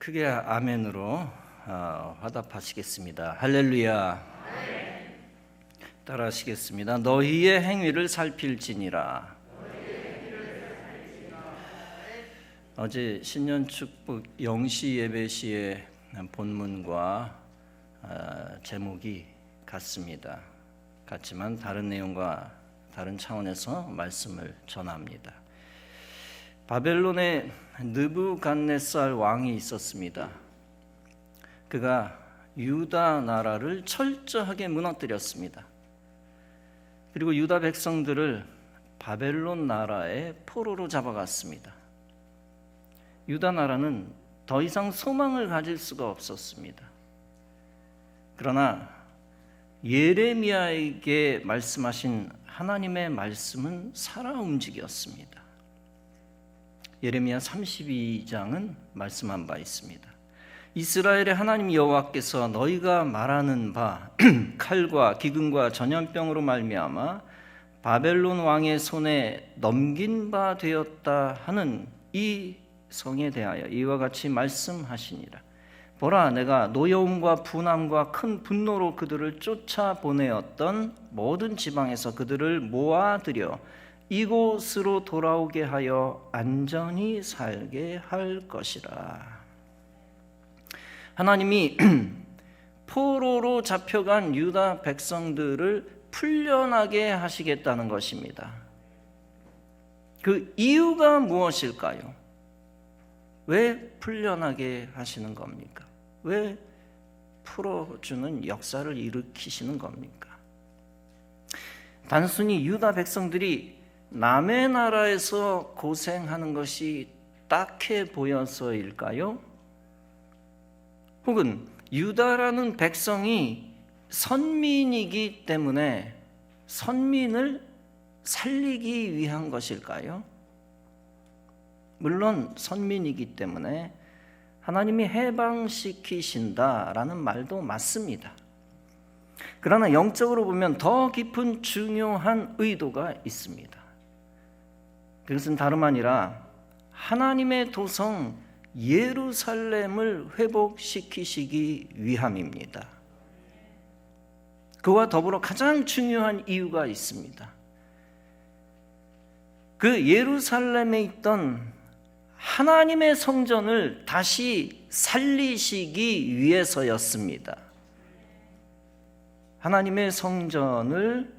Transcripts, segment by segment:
크게 아멘으로 화답하시겠습니다. 할렐루야. 따라하시겠습니다. 너희의 행위를 살필지니라. 어제 신년축복 영시 예배 시의 본문과 제목이 같지만 다른 내용과 다른 차원에서 말씀을 전합니다. 바벨론에 느부갓네살 왕이 있었습니다. 그가 유다 나라를 철저하게 무너뜨렸습니다. 그리고 유다 백성들을 바벨론 나라의 포로로 잡아갔습니다. 유다 나라는 더 이상 소망을 가질 수가 없었습니다. 그러나 예레미야에게 말씀하신 하나님의 말씀은 살아 움직였습니다. 예레미야 32장은 말씀한 바 있습니다. 이스라엘의 하나님 여호와께서 너희가 말하는 바 칼과 기근과 전염병으로 말미암아 바벨론 왕의 손에 넘긴 바 되었다 하는 이 성에 대하여 이와 같이 말씀하시니라. 보라, 내가 노여움과 분함과 큰 분노로 그들을 쫓아보내었던 모든 지방에서 그들을 모아들여 이곳으로 돌아오게 하여 안전히 살게 할 것이라. 하나님이 포로로 잡혀간 유다 백성들을 풀려나게 하시겠다는 것입니다. 그 이유가 무엇일까요? 왜 풀려나게 하시는 겁니까? 왜 풀어주는 역사를 일으키시는 겁니까? 단순히 유다 백성들이 남의 나라에서 고생하는 것이 딱해 보여서일까요? 혹은 유다라는 백성이 선민이기 때문에 선민을 살리기 위한 것일까요? 물론 선민이기 때문에 하나님이 해방시키신다라는 말도 맞습니다. 그러나 영적으로 보면 더 깊은 중요한 의도가 있습니다. 그것은 다름 아니라 하나님의 도성 예루살렘을 회복시키시기 위함입니다. 그와 더불어 가장 중요한 이유가 있습니다. 그 예루살렘에 있던 하나님의 성전을 다시 살리시기 위해서였습니다. 하나님의 성전을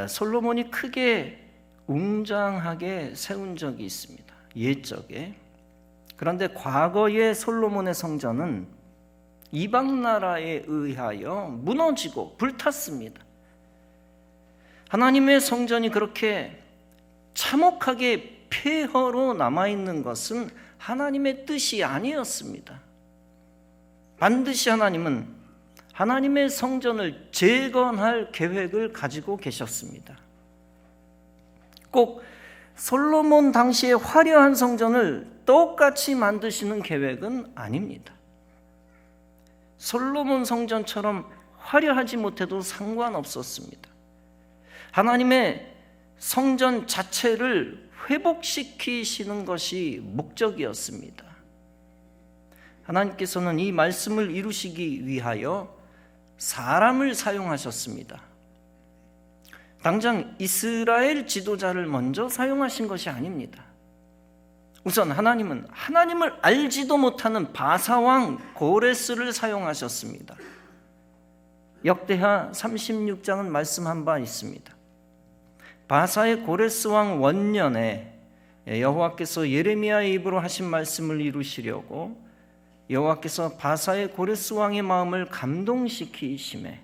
솔로몬이 크게 웅장하게 세운 적이 있습니다. 옛적에. 그런데 과거의 솔로몬의 성전은 이방 나라에 의하여 무너지고 불탔습니다. 하나님의 성전이 그렇게 참혹하게 폐허로 남아있는 것은 하나님의 뜻이 아니었습니다. 반드시 하나님은 하나님의 성전을 재건할 계획을 가지고 계셨습니다. 꼭 솔로몬 당시의 화려한 성전을 똑같이 만드시는 계획은 아닙니다. 솔로몬 성전처럼 화려하지 못해도 상관없었습니다. 하나님의 성전 자체를 회복시키시는 것이 목적이었습니다. 하나님께서는 이 말씀을 이루시기 위하여 사람을 사용하셨습니다. 당장 이스라엘 지도자를 먼저 사용하신 것이 아닙니다. 우선 하나님은 하나님을 알지도 못하는 바사왕 고레스를 사용하셨습니다. 역대하 36장은 말씀한 바 있습니다. 바사의 고레스 왕 원년에 여호와께서 예레미야의 입으로 하신 말씀을 이루시려고 여호와께서 바사의 고레스 왕의 마음을 감동시키심에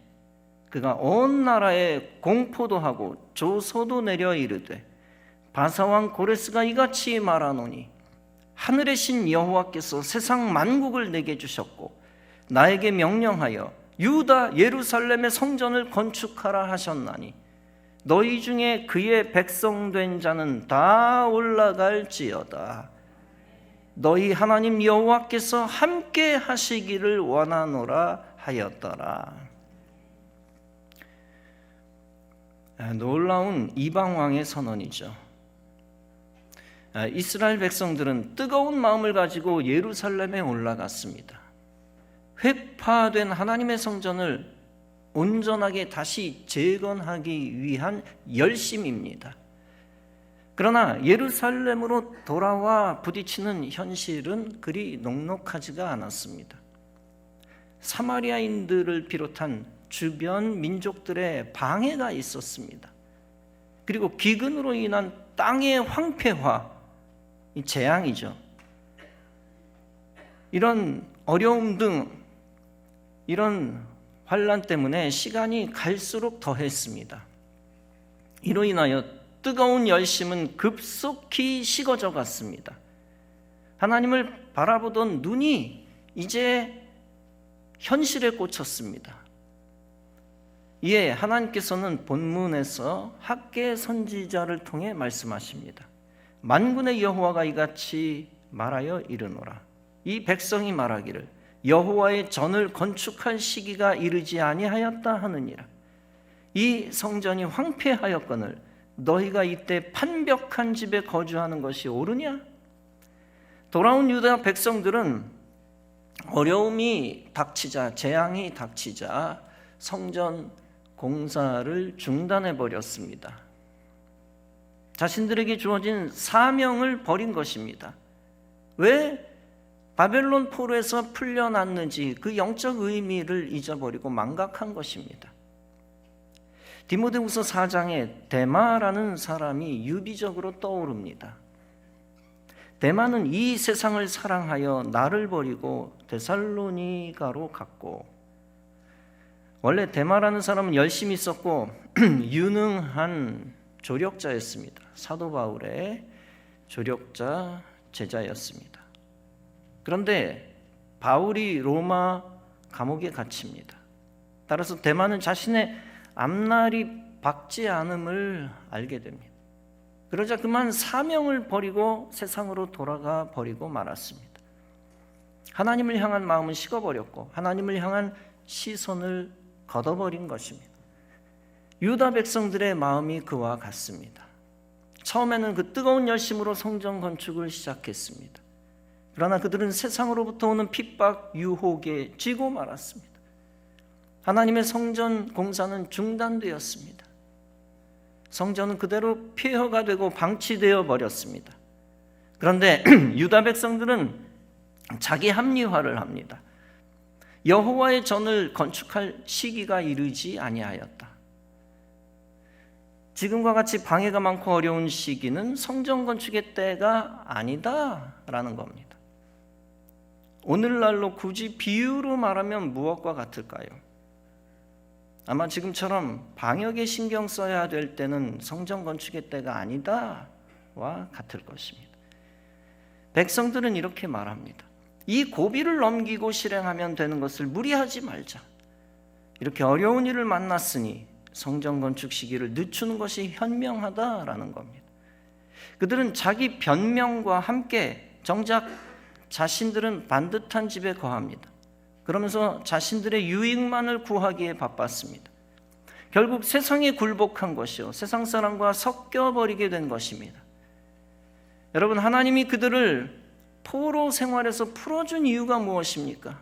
그가 온 나라에 공포도 하고 조소도 내려 이르되 바사왕 고레스가 이같이 말하노니 하늘의 신 여호와께서 세상 만국을 내게 주셨고 나에게 명령하여 유다 예루살렘의 성전을 건축하라 하셨나니 너희 중에 그의 백성된 자는 다 올라갈지어다. 너희 하나님 여호와께서 함께 하시기를 원하노라 하였더라. 놀라운 이방왕의 선언이죠. 이스라엘 백성들은 뜨거운 마음을 가지고 예루살렘에 올라갔습니다. 회파된 하나님의 성전을 온전하게 다시 재건하기 위한 열심입니다. 그러나 예루살렘으로 돌아와 부딪히는 현실은 그리 녹록하지가 않았습니다. 사마리아인들을 비롯한 주변 민족들의 방해가 있었습니다. 그리고 기근으로 인한 땅의 황폐화, 이 재앙이죠. 이런 어려움 등 이런 환난 때문에 시간이 갈수록 더했습니다. 이로 인하여 뜨거운 열심은 급속히 식어져 갔습니다. 하나님을 바라보던 눈이 이제 현실에 꽂혔습니다. 이에 하나님께서는 본문에서 학개 선지자를 통해 말씀하십니다. 만군의 여호와가 이같이 말하여 이르노라. 이 백성이 말하기를 여호와의 전을 건축할 시기가 이르지 아니하였다 하느니라. 이 성전이 황폐하였거늘 너희가 이때 판벽한 집에 거주하는 것이 옳으냐? 돌아온 유다 백성들은 어려움이 닥치자, 재앙이 닥치자 성전 공사를 중단해 버렸습니다. 자신들에게 주어진 사명을 버린 것입니다. 왜 바벨론 포로에서 풀려났는지 그 영적 의미를 잊어버리고 망각한 것입니다. 디모데후서 4장에 데마라는 사람이 유비적으로 떠오릅니다. 데마는 이 세상을 사랑하여 나를 버리고 데살로니가로 갔고, 원래 데마라는 사람은 열심히 있었고 유능한 조력자였습니다. 사도 바울의 조력자 제자였습니다. 그런데 바울이 로마 감옥에 갇힙니다. 따라서 데마는 자신의 앞날이 밝지 않음을 알게 됩니다. 그러자 그만 사명을 버리고 세상으로 돌아가 버리고 말았습니다. 하나님을 향한 마음은 식어버렸고 하나님을 향한 시선을 걷어버린 것입니다. 유다 백성들의 마음이 그와 같습니다. 처음에는 그 뜨거운 열심으로 성전 건축을 시작했습니다. 그러나 그들은 세상으로부터 오는 핍박, 유혹에 지고 말았습니다. 하나님의 성전 공사는 중단되었습니다. 성전은 그대로 폐허가 되고 방치되어 버렸습니다. 그런데 유다 백성들은 자기 합리화를 합니다. 여호와의 전을 건축할 시기가 이르지 아니하였다. 지금과 같이 방해가 많고 어려운 시기는 성전 건축의 때가 아니다라는 겁니다. 오늘날로 굳이 비유로 말하면 무엇과 같을까요? 아마 지금처럼 방역에 신경 써야 될 때는 성전 건축의 때가 아니다와 같을 것입니다. 백성들은 이렇게 말합니다. 이 고비를 넘기고 실행하면 되는 것을 무리하지 말자. 이렇게 어려운 일을 만났으니 성전 건축 시기를 늦추는 것이 현명하다라는 겁니다. 그들은 자기 변명과 함께 정작 자신들은 반듯한 집에 거합니다. 그러면서 자신들의 유익만을 구하기에 바빴습니다. 결국 세상에 굴복한 것이요, 세상 사람과 섞여버리게 된 것입니다. 여러분, 하나님이 그들을 포로 생활에서 풀어준 이유가 무엇입니까?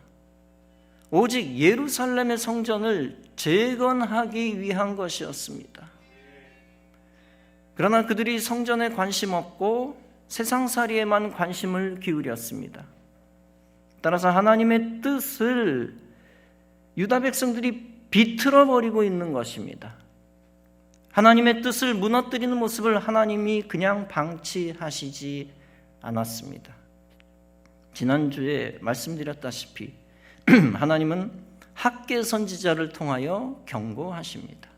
오직 예루살렘의 성전을 재건하기 위한 것이었습니다. 그러나 그들이 성전에 관심 없고 세상살이에만 관심을 기울였습니다. 따라서 하나님의 뜻을 유다 백성들이 비틀어 버리고 있는 것입니다. 하나님의 뜻을 무너뜨리는 모습을 하나님이 그냥 방치하시지 않았습니다. 지난주에 말씀드렸다시피 하나님은 학개 선지자를 통하여 경고하십니다.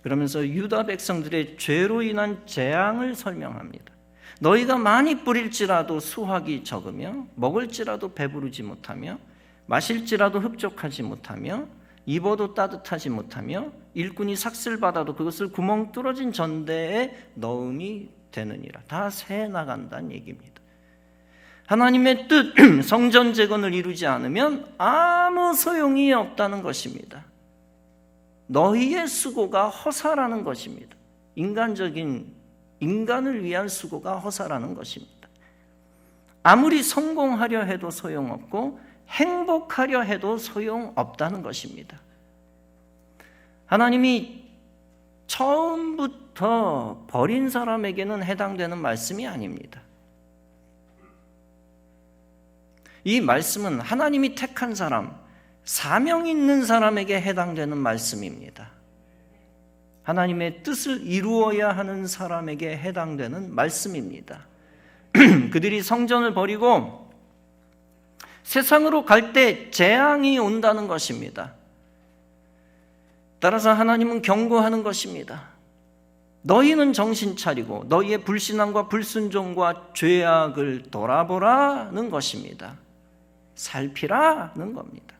그러면서 유다 백성들의 죄로 인한 재앙을 설명합니다. 너희가 많이 뿌릴지라도 수확이 적으며 먹을지라도 배부르지 못하며 마실지라도 흡족하지 못하며 입어도 따뜻하지 못하며 일꾼이 삭슬 받아도 그것을 구멍 뚫어진 전대에 넣음이 되느니라. 다 새 나간다는 얘기입니다. 하나님의 뜻, 성전 재건을 이루지 않으면 아무 소용이 없다는 것입니다. 너희의 수고가 허사라는 것입니다. 인간적인 인간을 위한 수고가 허사라는 것입니다. 아무리 성공하려 해도 소용없고 행복하려 해도 소용없다는 것입니다. 하나님이 처음부터 버린 사람에게는 해당되는 말씀이 아닙니다. 이 말씀은 하나님이 택한 사람, 사명 있는 사람에게 해당되는 말씀입니다. 하나님의 뜻을 이루어야 하는 사람에게 해당되는 말씀입니다. 그들이 성전을 버리고 세상으로 갈 때 재앙이 온다는 것입니다. 따라서 하나님은 경고하는 것입니다. 너희는 정신 차리고 너희의 불신앙과 불순종과 죄악을 돌아보라는 것입니다. 살피라는 겁니다.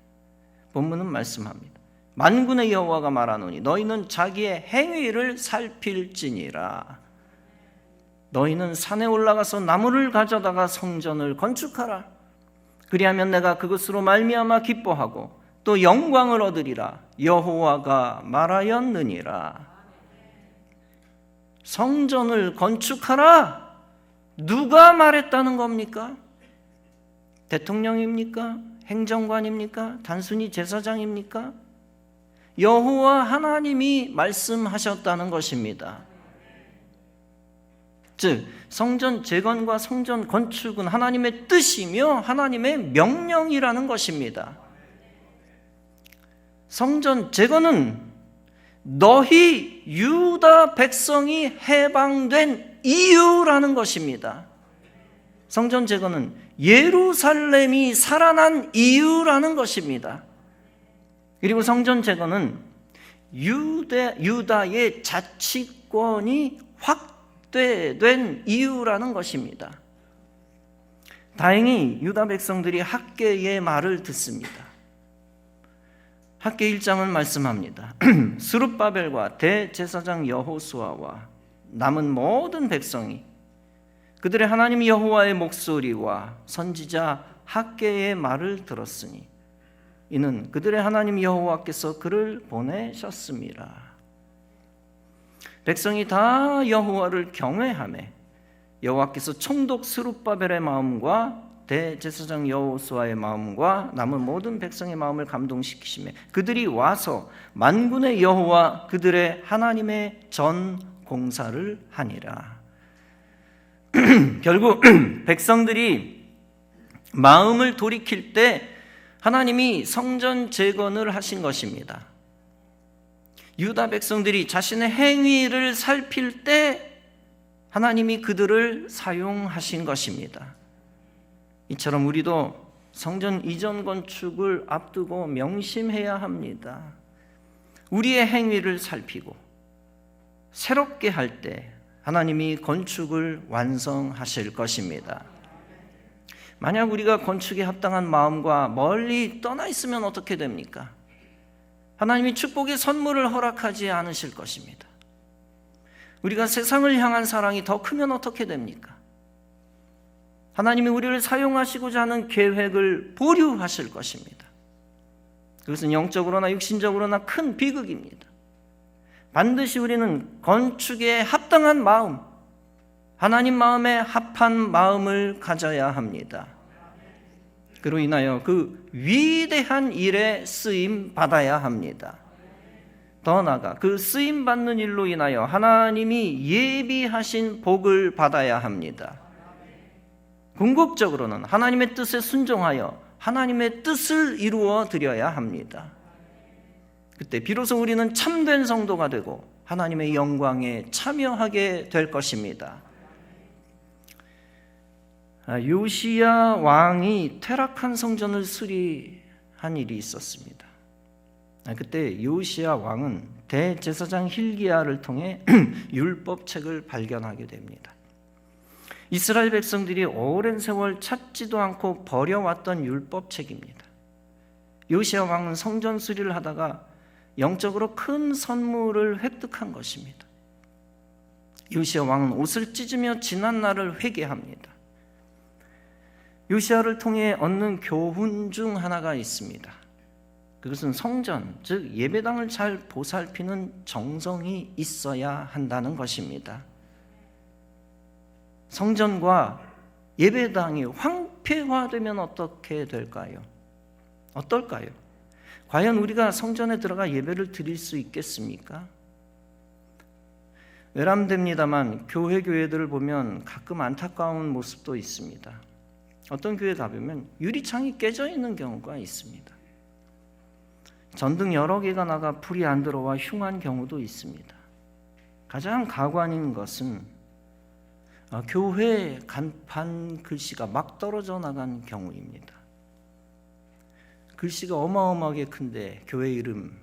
본문은 말씀합니다. 만군의 여호와가 말하노니 너희는 자기의 행위를 살필지니라. 너희는 산에 올라가서 나무를 가져다가 성전을 건축하라. 그리하면 내가 그것으로 말미암아 기뻐하고 또 영광을 얻으리라. 여호와가 말하였느니라. 성전을 건축하라. 누가 말했다는 겁니까? 대통령입니까? 행정관입니까? 단순히 제사장입니까? 여호와 하나님이 말씀하셨다는 것입니다. 즉 성전 재건과 성전 건축은 하나님의 뜻이며 하나님의 명령이라는 것입니다. 성전 재건은 너희 유다 백성이 해방된 이유라는 것입니다. 성전 재건은 예루살렘이 살아난 이유라는 것입니다. 그리고 성전 재건은 유다의 자치권이 확대된 이유라는 것입니다. 다행히 유다 백성들이 학개의 말을 듣습니다. 학개 1장은 말씀합니다. 스룹바벨과 대제사장 여호수아와 남은 모든 백성이 그들의 하나님 여호와의 목소리와 선지자 학개의 말을 들었으니 이는 그들의 하나님 여호와께서 그를 보내셨습니다. 백성이 다 여호와를 경외하매 여호와께서 총독 스룹바벨의 마음과 대제사장 여호수아의 마음과 남은 모든 백성의 마음을 감동시키시매 그들이 와서 만군의 여호와 그들의 하나님의 전 공사를 하니라. 결국 백성들이 마음을 돌이킬 때 하나님이 성전 재건을 하신 것입니다. 유다 백성들이 자신의 행위를 살필 때 하나님이 그들을 사용하신 것입니다. 이처럼 우리도 성전 이전 건축을 앞두고 명심해야 합니다. 우리의 행위를 살피고 새롭게 할 때 하나님이 건축을 완성하실 것입니다. 만약 우리가 건축에 합당한 마음과 멀리 떠나 있으면 어떻게 됩니까? 하나님이 축복의 선물을 허락하지 않으실 것입니다. 우리가 세상을 향한 사랑이 더 크면 어떻게 됩니까? 하나님이 우리를 사용하시고자 하는 계획을 보류하실 것입니다. 그것은 영적으로나 육신적으로나 큰 비극입니다. 반드시 우리는 건축에 합당한 마음, 하나님 마음에 합한 마음을 가져야 합니다. 그로 인하여 그 위대한 일에 쓰임 받아야 합니다. 더 나아가 그 쓰임 받는 일로 인하여 하나님이 예비하신 복을 받아야 합니다. 궁극적으로는 하나님의 뜻에 순종하여 하나님의 뜻을 이루어 드려야 합니다. 그때 비로소 우리는 참된 성도가 되고 하나님의 영광에 참여하게 될 것입니다. 요시야 왕이 퇴락한 성전을 수리한 일이 있었습니다. 그때 요시야 왕은 대제사장 hil기야를 통해 율법책을 발견하게 됩니다. 이스라엘 백성들이 오랜 세월 찾지도 않고 버려왔던 율법책입니다. 요시야 왕은 성전 수리를 하다가 영적으로 큰 선물을 획득한 것입니다. 요시야 왕은 옷을 찢으며 지난 날을 회개합니다. 요시야를 통해 얻는 교훈 중 하나가 있습니다. 그것은 성전, 즉 예배당을 잘 보살피는 정성이 있어야 한다는 것입니다. 성전과 예배당이 황폐화되면 어떻게 될까요? 어떨까요? 과연 우리가 성전에 들어가 예배를 드릴 수 있겠습니까? 외람됩니다만 교회들을 보면 가끔 안타까운 모습도 있습니다. 어떤 교회 가보면 유리창이 깨져 있는 경우가 있습니다. 전등 여러 개가 나가 불이 안 들어와 흉한 경우도 있습니다. 가장 가관인 것은 교회 간판 글씨가 막 떨어져 나간 경우입니다. 글씨가 어마어마하게 큰데 교회 이름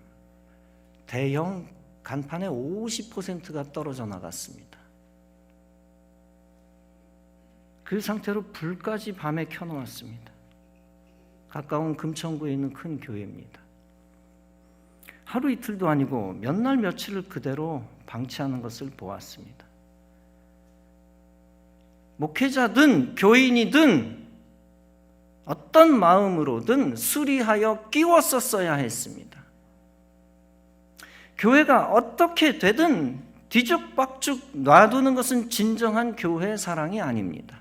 대형 간판의 50%가 떨어져 나갔습니다. 그 상태로 불까지 밤에 켜놓았습니다. 가까운 금천구에 있는 큰 교회입니다. 하루 이틀도 아니고 몇 날 며칠을 그대로 방치하는 것을 보았습니다. 목회자든 교인이든 어떤 마음으로든 수리하여 끼웠었어야 했습니다. 교회가 어떻게 되든 뒤죽박죽 놔두는 것은 진정한 교회 사랑이 아닙니다.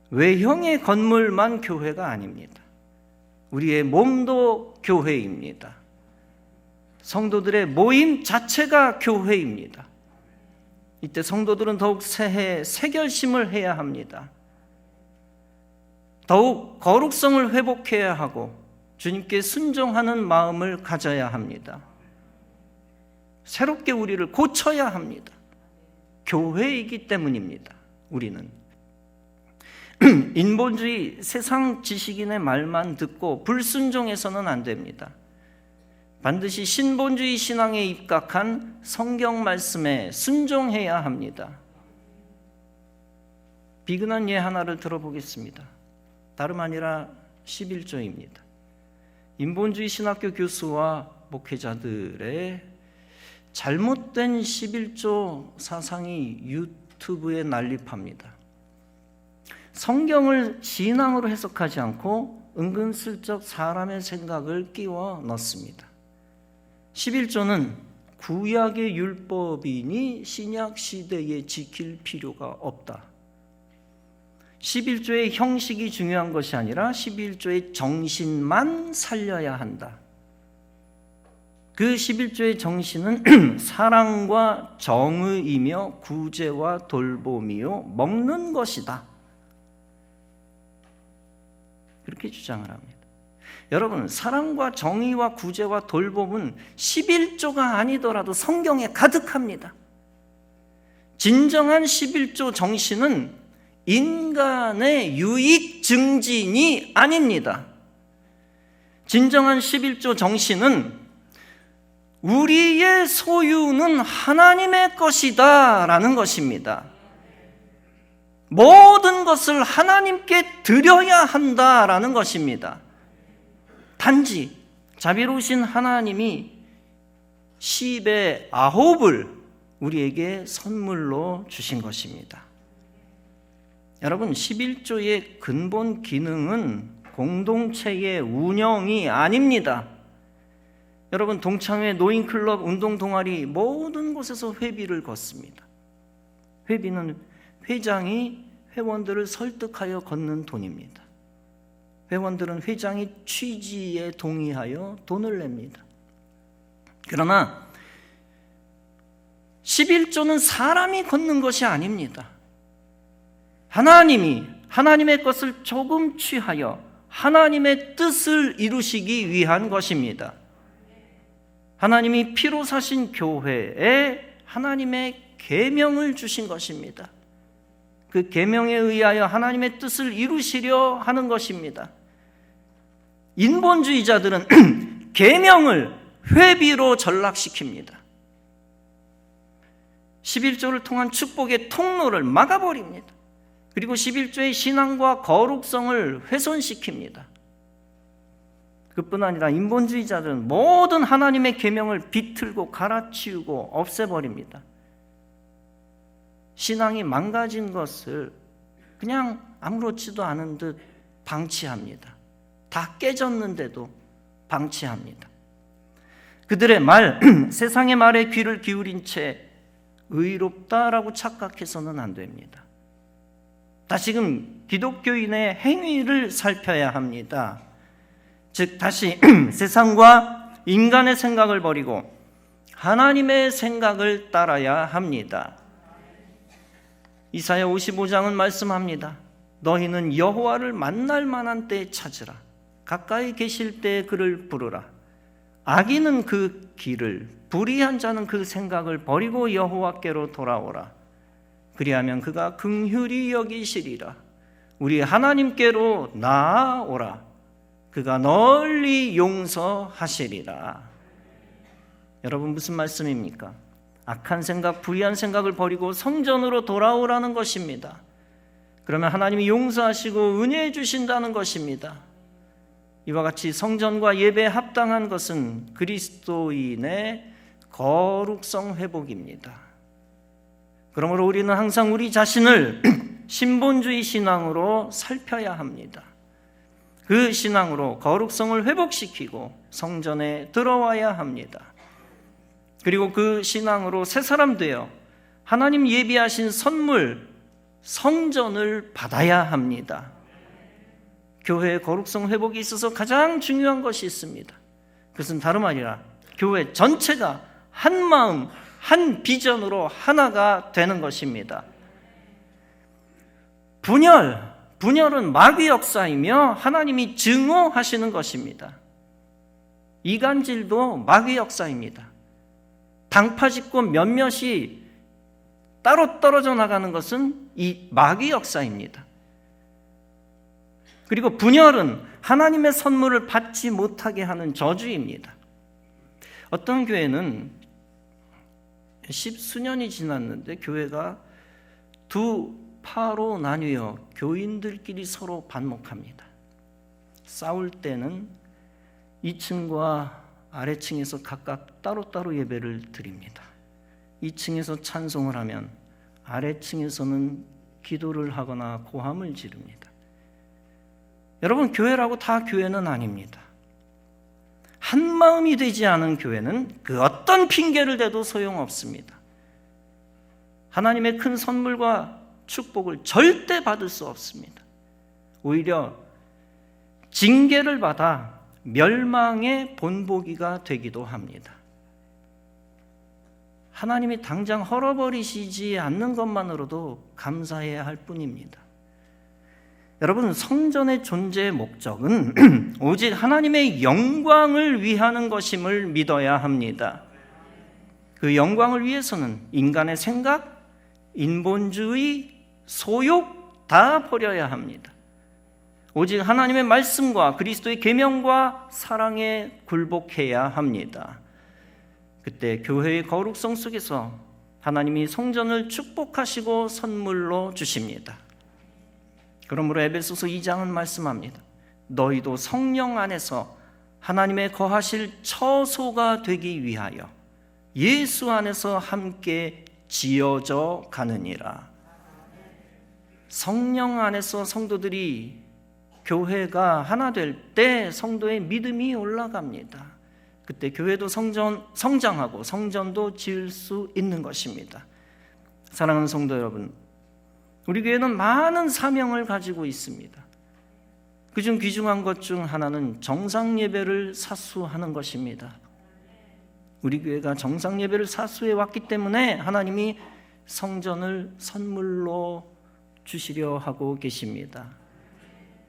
외형의 건물만 교회가 아닙니다. 우리의 몸도 교회입니다. 성도들의 모임 자체가 교회입니다. 이때 성도들은 더욱 새 결심을 해야 합니다. 더욱 거룩성을 회복해야 하고 주님께 순종하는 마음을 가져야 합니다. 새롭게 우리를 고쳐야 합니다. 교회이기 때문입니다. 우리는 인본주의 세상 지식인의 말만 듣고 불순종해서는 안 됩니다. 반드시 신본주의 신앙에 입각한 성경 말씀에 순종해야 합니다. 비근한 예 하나를 들어보겠습니다. 다름 아니라 11조입니다. 인본주의 신학교 교수와 목회자들의 잘못된 11조 사상이 유튜브에 난립합니다. 성경을 신앙으로 해석하지 않고 은근슬쩍 사람의 생각을 끼워 넣습니다. 11조는 구약의 율법이니 신약 시대에 지킬 필요가 없다. 11조의 형식이 중요한 것이 아니라 11조의 정신만 살려야 한다. 그 11조의 정신은 사랑과 정의이며 구제와 돌봄이요 먹는 것이다. 그렇게 주장을 합니다. 여러분, 사랑과 정의와 구제와 돌봄은 11조가 아니더라도 성경에 가득합니다. 진정한 11조 정신은 인간의 유익 증진이 아닙니다. 진정한 11조 정신은 우리의 소유는 하나님의 것이다 라는 것입니다. 모든 것을 하나님께 드려야 한다라는 것입니다. 단지 자비로우신 하나님이 10의 9을 우리에게 선물로 주신 것입니다. 여러분, 11조의 근본 기능은 공동체의 운영이 아닙니다. 여러분, 동창회, 노인클럽, 운동동아리 모든 곳에서 회비를 걷습니다. 회비는 회장이 회원들을 설득하여 걷는 돈입니다. 회원들은 회장이 취지에 동의하여 돈을 냅니다. 그러나 11조는 사람이 걷는 것이 아닙니다. 하나님이 하나님의 것을 조금 취하여 하나님의 뜻을 이루시기 위한 것입니다. 하나님이 피로 사신 교회에 하나님의 계명을 주신 것입니다. 그 계명에 의하여 하나님의 뜻을 이루시려 하는 것입니다. 인본주의자들은 계명을 회비로 전락시킵니다. 11조를 통한 축복의 통로를 막아버립니다. 그리고 11조의 신앙과 거룩성을 훼손시킵니다. 그뿐 아니라 인본주의자들은 모든 하나님의 계명을 비틀고 갈아치우고 없애버립니다. 신앙이 망가진 것을 그냥 아무렇지도 않은 듯 방치합니다. 다 깨졌는데도 방치합니다. 그들의 말, 세상의 말에 귀를 기울인 채 의롭다라고 착각해서는 안 됩니다. 다시금 기독교인의 행위를 살펴야 합니다. 즉 다시 세상과 인간의 생각을 버리고 하나님의 생각을 따라야 합니다. 이사야 55장은 말씀합니다. 너희는 여호와를 만날 만한 때에 찾으라. 가까이 계실 때에 그를 부르라. 악인은 그 길을, 불의한 자는 그 생각을 버리고 여호와께로 돌아오라. 그리하면 그가 긍휼히 여기시리라. 우리 하나님께로 나아오라. 그가 널리 용서하시리라. 여러분, 무슨 말씀입니까? 악한 생각, 불의한 생각을 버리고 성전으로 돌아오라는 것입니다. 그러면 하나님이 용서하시고 은혜해 주신다는 것입니다. 이와 같이 성전과 예배에 합당한 것은 그리스도인의 거룩성 회복입니다. 그러므로 우리는 항상 우리 자신을 신본주의 신앙으로 살펴야 합니다. 그 신앙으로 거룩성을 회복시키고 성전에 들어와야 합니다. 그리고 그 신앙으로 새 사람 되어 하나님 예비하신 선물, 성전을 받아야 합니다. 교회의 거룩성 회복이 있어서 가장 중요한 것이 있습니다. 그것은 다름 아니라 교회 전체가 한 마음, 한 비전으로 하나가 되는 것입니다. 분열은 마귀 역사이며 하나님이 증오하시는 것입니다. 이간질도 마귀 역사입니다. 당파 짓고 몇몇이 따로 떨어져 나가는 것은 이 마귀 역사입니다. 그리고 분열은 하나님의 선물을 받지 못하게 하는 저주입니다. 어떤 교회는 10수년이 지났는데 교회가 두 파로 나뉘어 교인들끼리 서로 반목합니다. 싸울 때는 2층과 아래층에서 각각 따로따로 예배를 드립니다. 2층에서 찬송을 하면 아래층에서는 기도를 하거나 고함을 지릅니다. 여러분, 교회라고 다 교회는 아닙니다. 한 마음이 되지 않은 교회는 그 어떤 핑계를 대도 소용없습니다. 하나님의 큰 선물과 축복을 절대 받을 수 없습니다. 오히려 징계를 받아 멸망의 본보기가 되기도 합니다. 하나님이 당장 헐어버리시지 않는 것만으로도 감사해야 할 뿐입니다. 여러분, 성전의 존재의 목적은 오직 하나님의 영광을 위하는 것임을 믿어야 합니다. 그 영광을 위해서는 인간의 생각, 인본주의, 소욕 다 버려야 합니다. 오직 하나님의 말씀과 그리스도의 계명과 사랑에 굴복해야 합니다. 그때 교회의 거룩성 속에서 하나님이 성전을 축복하시고 선물로 주십니다. 그러므로 에베소서 2장은 말씀합니다. 너희도 성령 안에서 하나님의 거하실 처소가 되기 위하여 예수 안에서 함께 지어져 가느니라. 성령 안에서 성도들이, 교회가 하나 될 때 성도의 믿음이 올라갑니다. 그때 교회도 성장하고 성전도 지을 수 있는 것입니다. 사랑하는 성도 여러분, 우리 교회는 많은 사명을 가지고 있습니다. 그중 귀중한 것 중 하나는 정상 예배를 사수하는 것입니다. 우리 교회가 정상 예배를 사수해 왔기 때문에 하나님이 성전을 선물로 주시려 하고 계십니다.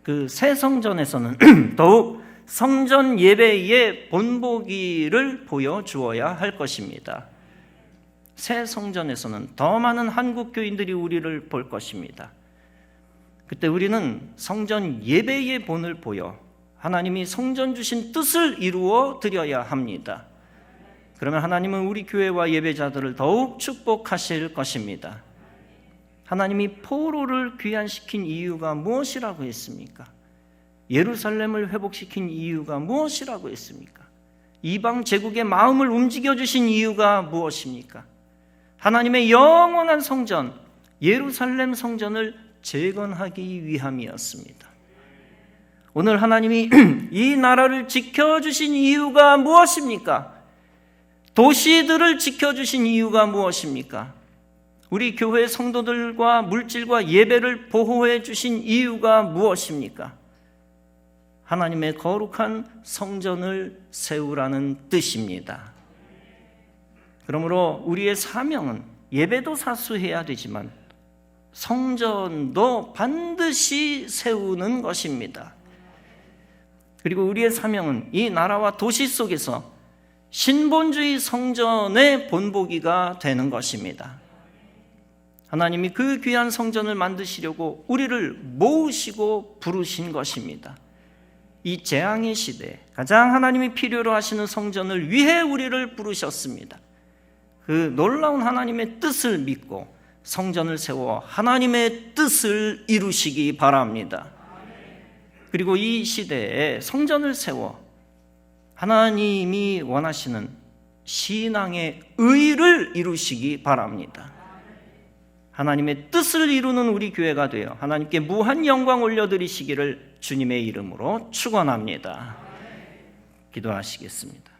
그 새 성전에서는 더욱 성전 예배의 본보기를 보여주어야 할 것입니다. 새 성전에서는 더 많은 한국 교인들이 우리를 볼 것입니다. 그때 우리는 성전 예배의 본을 보여 하나님이 성전 주신 뜻을 이루어 드려야 합니다. 그러면 하나님은 우리 교회와 예배자들을 더욱 축복하실 것입니다. 하나님이 포로를 귀환시킨 이유가 무엇이라고 했습니까? 예루살렘을 회복시킨 이유가 무엇이라고 했습니까? 이방 제국의 마음을 움직여주신 이유가 무엇입니까? 하나님의 영원한 성전, 예루살렘 성전을 재건하기 위함이었습니다. 오늘 하나님이 이 나라를 지켜주신 이유가 무엇입니까? 도시들을 지켜주신 이유가 무엇입니까? 우리 교회 성도들과 물질과 예배를 보호해 주신 이유가 무엇입니까? 하나님의 거룩한 성전을 세우라는 뜻입니다. 그러므로 우리의 사명은 예배도 사수해야 되지만 성전도 반드시 세우는 것입니다. 그리고 우리의 사명은 이 나라와 도시 속에서 신본주의 성전의 본보기가 되는 것입니다. 하나님이 그 귀한 성전을 만드시려고 우리를 모으시고 부르신 것입니다. 이 재앙의 시대에 가장 하나님이 필요로 하시는 성전을 위해 우리를 부르셨습니다. 그 놀라운 하나님의 뜻을 믿고 성전을 세워 하나님의 뜻을 이루시기 바랍니다. 그리고 이 시대에 성전을 세워 하나님이 원하시는 신앙의 의를 이루시기 바랍니다. 하나님의 뜻을 이루는 우리 교회가 되어 하나님께 무한 영광 올려드리시기를 주님의 이름으로 축원합니다. 기도하시겠습니다.